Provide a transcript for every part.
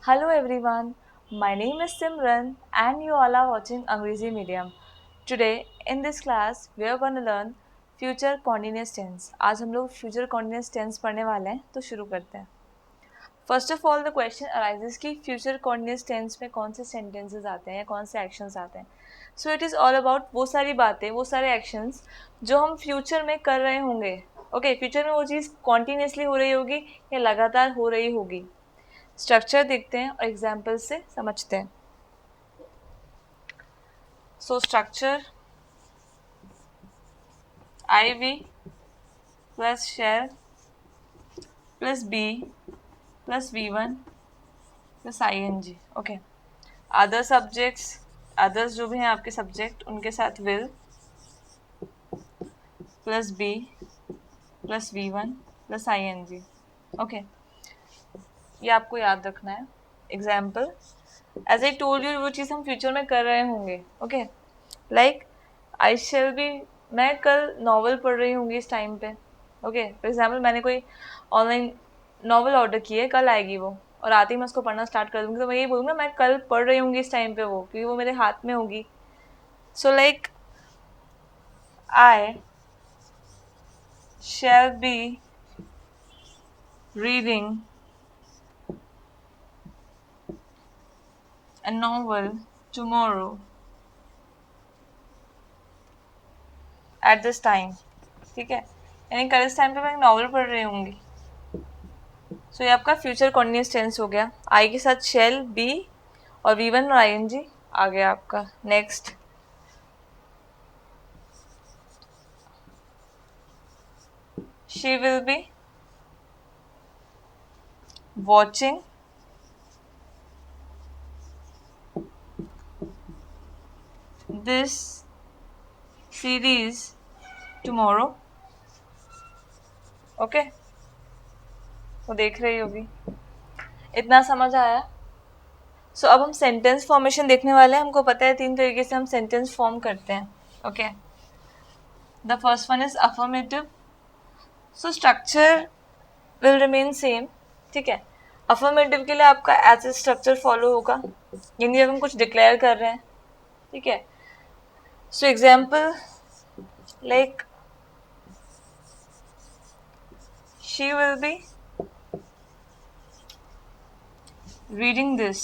Hello everyone, my name is Simran and you all are watching Angrezi Medium. Today in this class we are going to learn future continuous tense. आज हम लोग future continuous tense पढ़ने वाले हैं तो शुरू करते हैं. First of all the question arises कि future continuous tense में कौन से sentences आते हैं या कौन से actions आते हैं. So it is all about वो सारी बातें, वो सारे actions जो हम future में कर रहे होंगे. Okay, future में वो चीज़ continuously हो रही होगी या लगातार हो रही होगी. स्ट्रक्चर देखते हैं और एग्जाम्पल से समझते हैं. So structure I we plus shall plus be plus V one plus I N G. Okay, other subjects, others जो भी हैं आपके सब्जेक्ट, उनके साथ will plus be plus V one plus I N G. Okay, ये आपको याद रखना है. Example, as I told you, वो चीज़ हम फ्यूचर में कर रहे होंगे. Okay, like I shall be, मैं कल नॉवल पढ़ रही होंगी इस टाइम पे. ओके, फॉर एग्जाम्पल मैंने कोई ऑनलाइन नॉवल ऑर्डर की है, कल आएगी वो, और आते ही मैं उसको पढ़ना स्टार्ट कर दूँगी तो मैं यही बोलूँगा मैं कल पढ़ रही होंगी इस टाइम पे वो, क्योंकि वो मेरे हाथ में होगी. So like I shall be reading a novel tomorrow at this time. ठीक है, यानी कल इस टाइम पे मैं एक नॉवल पढ़ रही होंगी. सो ये आपका फ्यूचर कॉन्टिन्यूस टेंस हो गया. आई के साथ शेल बी और वी वन और आई एन जी आ गया आपका. Next, she will be watching this series tomorrow. Okay, वो देख रही होगी. इतना समझ आया. सो अब हम सेंटेंस फॉर्मेशन देखने वाले हैं. हमको पता है 3 तरीके से हम सेंटेंस फॉर्म करते हैं. Okay, the first one is affirmative. So structure will remain same. ठीक है, अफर्मेटिव के लिए आपका एज ए स्ट्रक्चर फॉलो होगा, यानी जब हम कुछ डिक्लेयर कर रहे हैं. ठीक है, so example like she will be reading this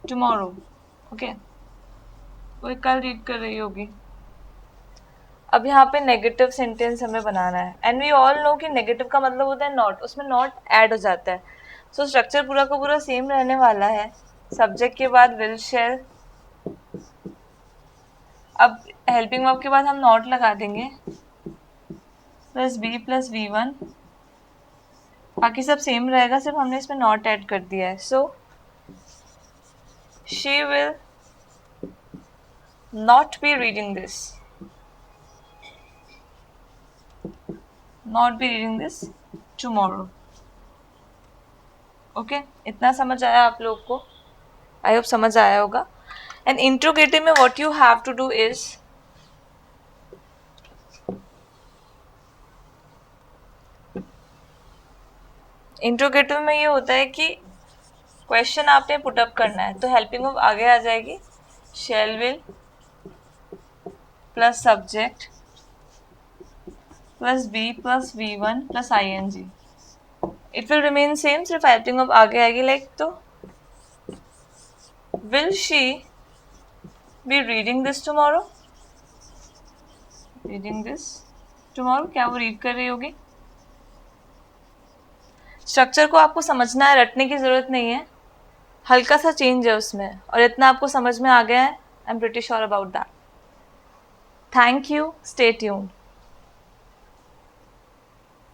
tomorrow. Okay, वो कल रीड कर रही होगी. अब यहाँ पे नेगेटिव सेंटेंस हमें बनाना है, एंड वी ऑल नो कि नेगेटिव का मतलब होता है नॉट, उसमें नॉट ऐड हो जाता है. सो स्ट्रक्चर पूरा का पूरा सेम रहने वाला है. सब्जेक्ट के बाद विल शेल, अब हेल्पिंग वर्ब के बाद हम नॉट लगा देंगे plus be plus V one. बाकी सब सेम रहेगा, सिर्फ हमने इसमें नॉट ऐड कर दिया है. So she will not be reading this, not be reading this tomorrow. Okay, इतना समझ आया आप लोग को? आई होप समझ आया होगा. एंड इंट्रोगेटिव में what you have to do is, interrogative में ये होता है कि क्वेश्चन आपने पुटअप करना है, तो हेल्पिंग वर्ब आगे आ जाएगी. Shall will plus subject plus be plus V one plus I N G. It will remain same, सिर्फ हेल्पिंग वर्ब आगे आएगी. लाइक तो will she be reading this tomorrow, reading this tomorrow, क्या वो read कर रही होगी. स्ट्रक्चर को आपको समझना है, रटने की ज़रूरत नहीं है. हल्का सा चेंज है उसमें, और इतना आपको समझ में आ गया है. I am pretty sure about that. Thank you, stay tuned.